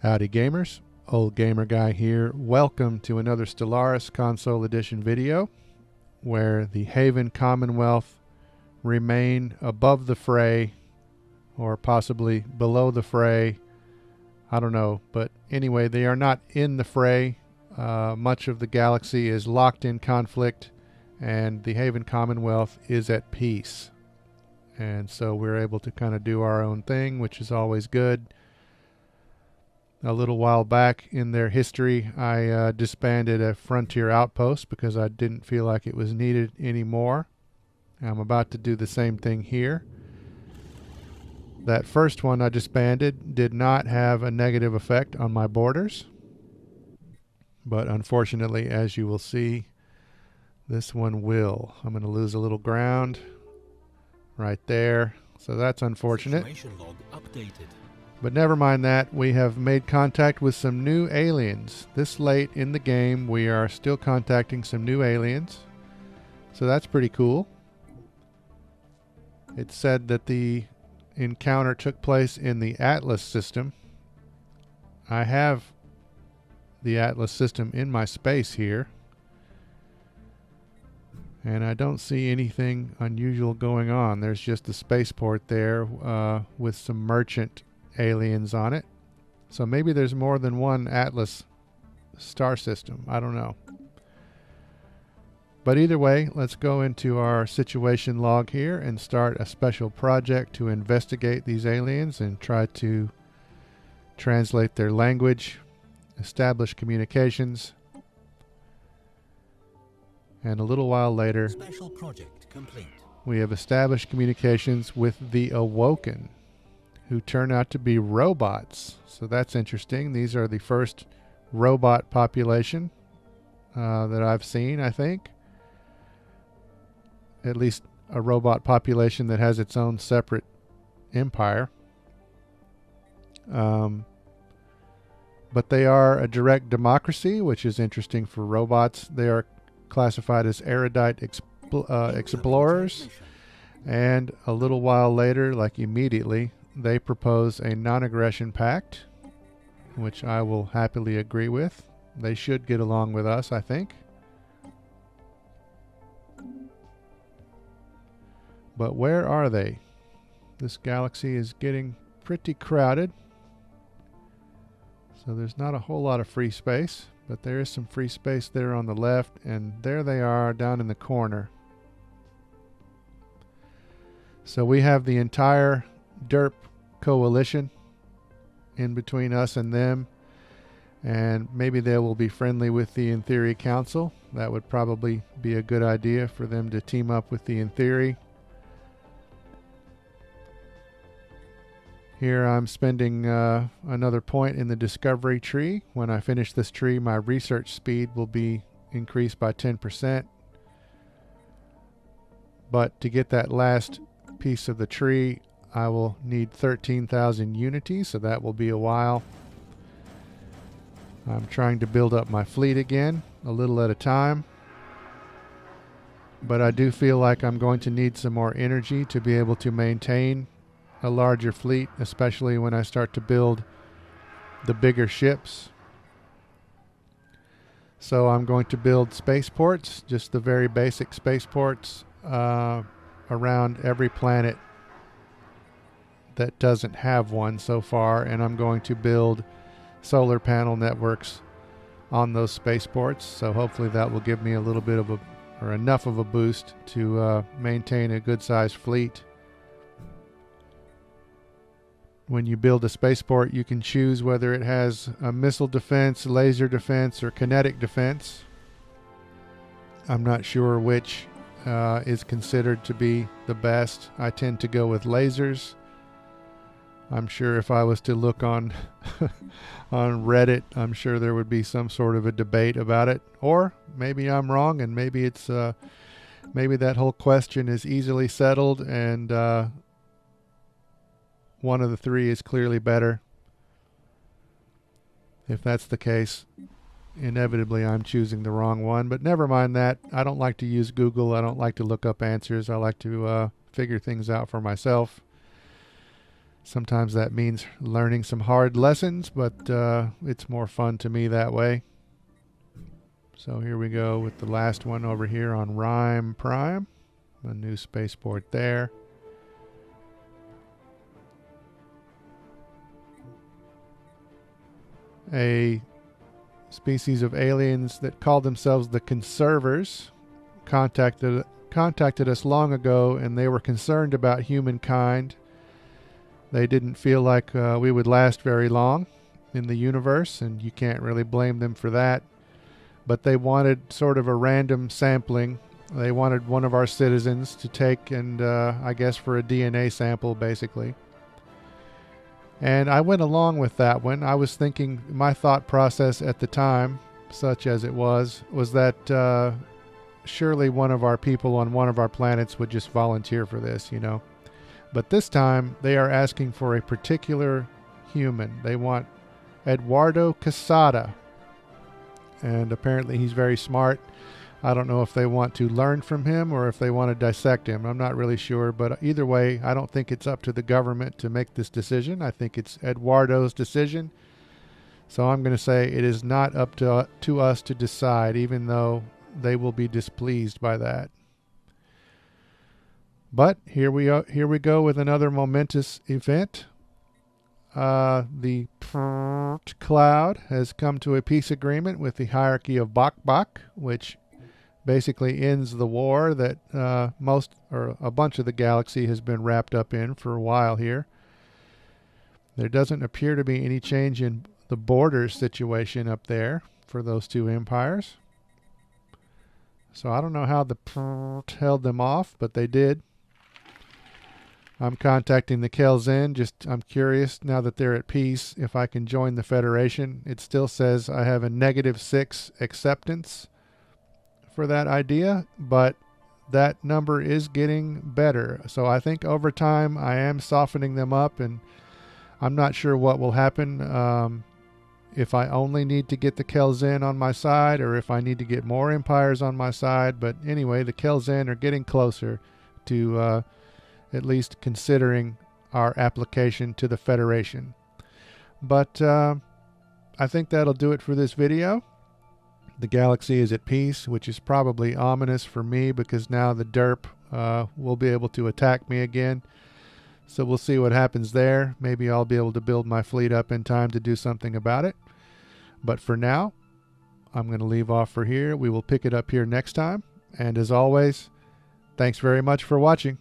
Howdy gamers, Old Gamer Guy here. Welcome to another Stellaris Console Edition video where the Haven Commonwealth remain above the fray, or possibly below the fray. I don't know, but anyway, they are not in the fray. Much of the galaxy is locked in conflict and the Haven Commonwealth is at peace. And so we're able to kind of do our own thing, which is always good. A little while back in their history, I disbanded a frontier outpost because I didn't feel like it was needed anymore. I'm about to do the same thing here. That first one I disbanded did not have a negative effect on my borders. But unfortunately, as you will see, this one will. I'm going to lose a little ground right there. So that's unfortunate. Situation log updated. But never mind that, we have made contact with some new aliens. This late in the game, we are still contacting some new aliens. So that's pretty cool. It said that the encounter took place in the Atlas system. I have the Atlas system in my space here. And I don't see anything unusual going on. There's just a spaceport there with some merchant aliens on it. So maybe there's more than one Atlas star system. I don't know. But either way, let's go into our situation log here and start a special project to investigate these aliens and try to translate their language, establish communications, and a little while later, Special project complete. we have established communications with the Awoken, who turn out to be robots. So that's interesting. These are the first robot population that I've seen, I think. At least a robot population that has its own separate empire. But they are a direct democracy, which is interesting for robots. They are classified as erudite explorers. And a little while later, like immediately, they propose a non-aggression pact, which I will happily agree with. They should get along with us, I think. But where are they? This galaxy is getting pretty crowded. So there's not a whole lot of free space, but there is some free space there on the left, and there they are down in the corner. So we have the entire derp coalition in between us and them, and maybe they will be friendly with the In Theory Council. That would probably be a good idea for them to team up with the In Theory. Here I'm spending another point in the discovery tree. When I finish this tree, my research speed will be increased by 10%. But to get that last piece of the tree, I will need 13,000 unity, so that will be a while. I'm trying to build up my fleet again, a little at a time. But I do feel like I'm going to need some more energy to be able to maintain a larger fleet, especially when I start to build the bigger ships. So I'm going to build spaceports, just the very basic spaceports around every planet that doesn't have one so far, and I'm going to build solar panel networks on those spaceports. So hopefully that will give me a little bit of a, or enough of a boost to maintain a good sized fleet. When you build a spaceport, you can choose whether it has a missile defense, laser defense, or kinetic defense. I'm not sure which is considered to be the best. I tend to go with lasers. I'm sure if I was to look on on Reddit, I'm sure there would be some sort of a debate about it. Or maybe I'm wrong, and maybe it's maybe that whole question is easily settled, and one of the three is clearly better. If that's the case, inevitably I'm choosing the wrong one. But never mind that. I don't like to use Google. I don't like to look up answers. I like to figure things out for myself. Sometimes that means learning some hard lessons, but it's more fun to me that way. So here we go with the last one over here on Rime Prime. A new spaceport there. A species of aliens that called themselves the Conservers contacted us long ago, and they were concerned about humankind. They didn't feel like we would last very long in the universe, and you can't really blame them for that. But they wanted sort of a random sampling. They wanted one of our citizens to take and, I guess, for a DNA sample, basically. And I went along with that one. I was thinking, my thought process at the time, such as it was that surely one of our people on one of our planets would just volunteer for this, you know. But this time, they are asking for a particular human. They want Eduardo Quesada. And apparently he's very smart. I don't know if they want to learn from him or if they want to dissect him. I'm not really sure, but either way, I don't think it's up to the government to make this decision. I think it's Eduardo's decision. So I'm going to say it is not up to us to decide, even though they will be displeased by that. But here we go with another momentous event. The cloud has come to a peace agreement with the hierarchy of Bak, which basically ends the war that a bunch of the galaxy has been wrapped up in for a while here. There doesn't appear to be any change in the border situation up there for those two empires. So I don't know how the held them off, but they did. I'm contacting the Kelzen. I'm curious, now that they're at peace, if I can join the Federation. It still says I have a -6 acceptance for that idea, but that number is getting better. So I think over time I am softening them up, and I'm not sure what will happen. If I only need to get the Kelzen on my side, or if I need to get more empires on my side. But anyway, the Kelzen are getting closer to at least considering our application to the Federation. But I think that'll do it for this video. The galaxy is at peace, which is probably ominous for me, because now the derp will be able to attack me again. So we'll see what happens there. Maybe I'll be able to build my fleet up in time to do something about it. But for now, I'm going to leave off for here. We will pick it up here next time. And as always, thanks very much for watching.